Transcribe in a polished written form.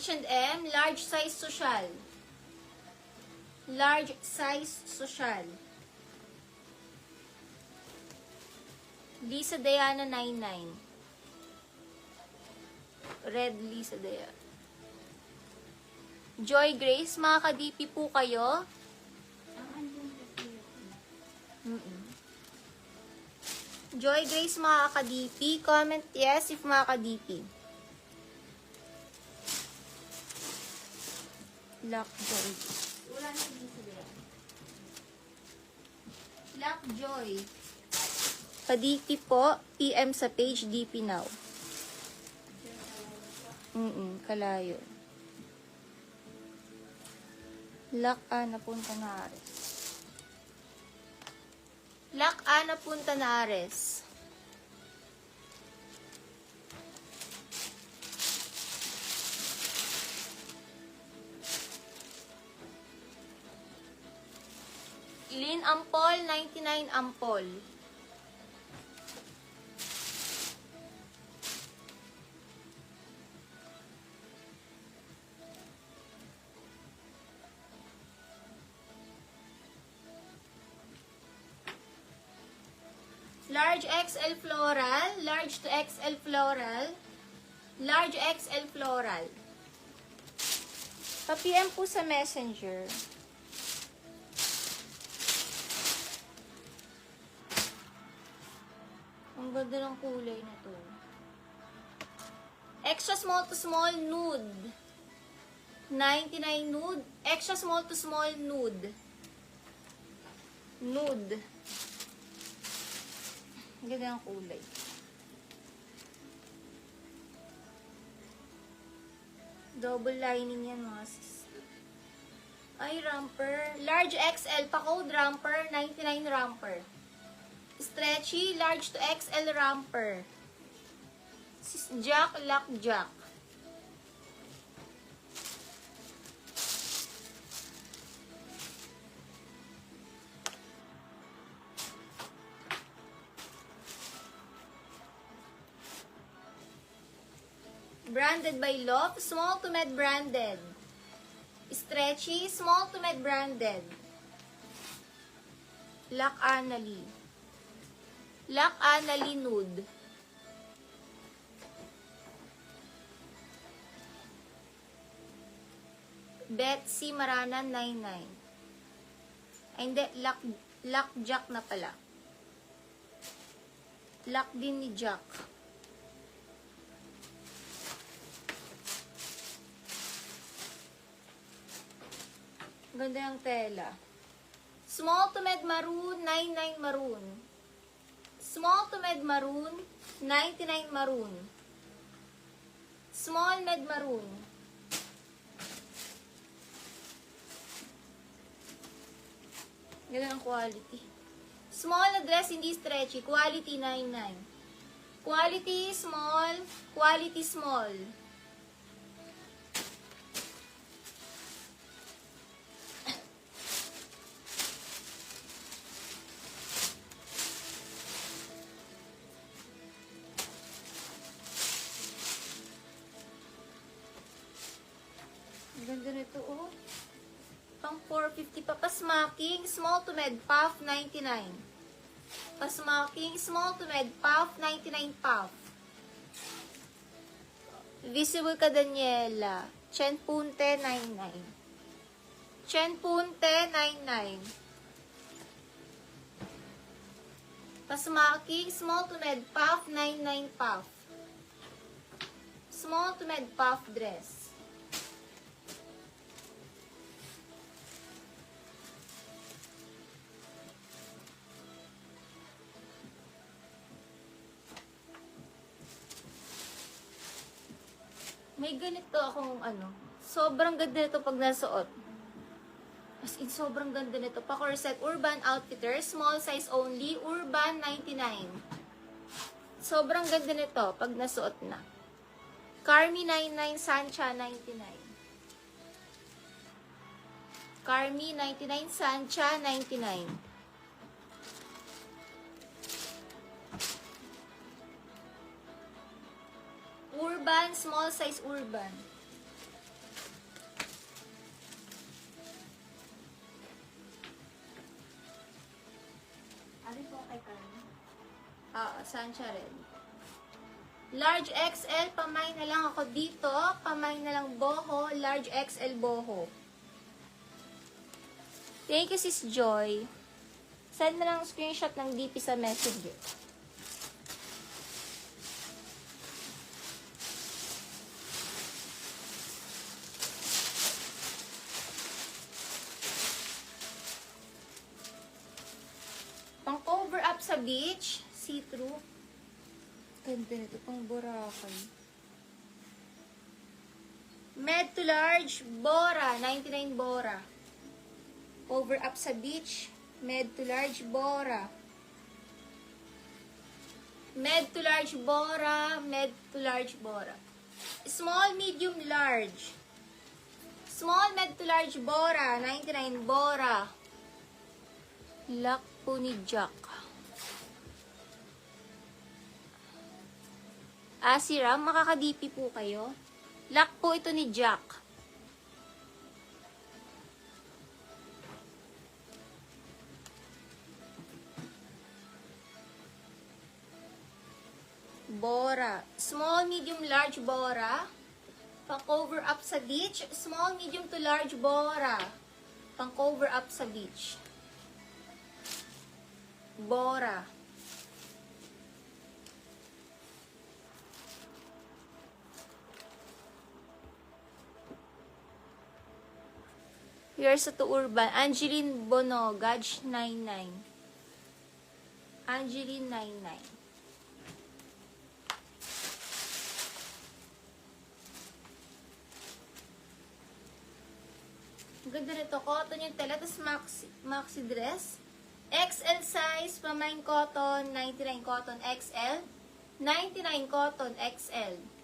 H&M, large size social. Large size social. Lisa Diana 99. Red Lisa Diana. Joy Grace, mga ka-DP po kayo. Joy Grace, mga ka-DP. Comment yes if mga ka-DP. Lockjoy. Wala na dito yan. Lockjoy. Pa-DP po, PM sa page DP now. Kalayo. Lock-Ana Punta Nares. Lock-Ana Punta Nares. Lin Ampol, 99 Ampol. Large XL floral, large to XL floral, large XL floral. Pa-PM po sa Messenger. Ang ganda ng kulay na to. Extra small to small nude. 99 nude. Extra small to small nude. Nude. Ang ganda ng kulay. Double lining yan mga sis. Ay, romper. Large XL pa code romper. 99 romper. Stretchy, large to XL romper. Sis Jack, Lock Jack. Branded by Love, small to med branded. Stretchy, small to med branded. Lock-Ana Lee. Lock-Ana Lee nude. Betsy Maranan 99. Ay, hindi. Lock Jack na pala. Lock din ni Jack. Ganda yung tela. Small to med maroon, 99 maroon. Small to med maroon, 99 maroon. Small med maroon. Ganda ang quality. Small na dress, hindi stretchy. Quality 99. Quality small, quality small. Ganda nito, oh. Pang 450 pa. Pasmacking, small to med, puff, 99. Pasmacking, small to med, puff, 99 puff. Visible ka, Daniela. Chen Punte, 99. Chen Punte, 99. Pasmacking, small to med, puff, 99 puff. Small to med, puff dress. May ganito akong sobrang ganda nito pag nasuot. As in, sobrang ganda nito. Pa-corset, Urban Outfitter, small size only, Urban 99. Sobrang ganda nito pag nasuot na. Carmi 99, Sancha 99. Carmi 99, Sancha 99. Urban, small size Urban. Ay, Sancha red. Large XL, pamay na lang ako dito. Pamay na lang boho. Large XL boho. Thank you, Sis Joy. Send na lang screenshot ng DP sa messenger. Pang cover up sa beach, see-through. Ganda nito, pang Boracay. Med to large, Bora, 99 Bora. Cover up sa beach, med to large, Bora. Med to large, Bora, med to large, Bora. Small, medium, large. Small, med to large, Bora, 99 Bora. Lock po ni Jack. Si Ram, makaka-DP po kayo. Lock po ito ni Jack. Bora. Small, medium, large, Bora. Pang-cover up sa beach. Small, medium to large, Bora. Pang-cover up sa beach. Bora. Here's to Urban. Angeline Bonogaj, 99. Angeline, 99. Ang ganda nito. Cotton yung tela. Tapos maxi dress. XL size, pamain cotton, 99 cotton XL. 99 cotton XL.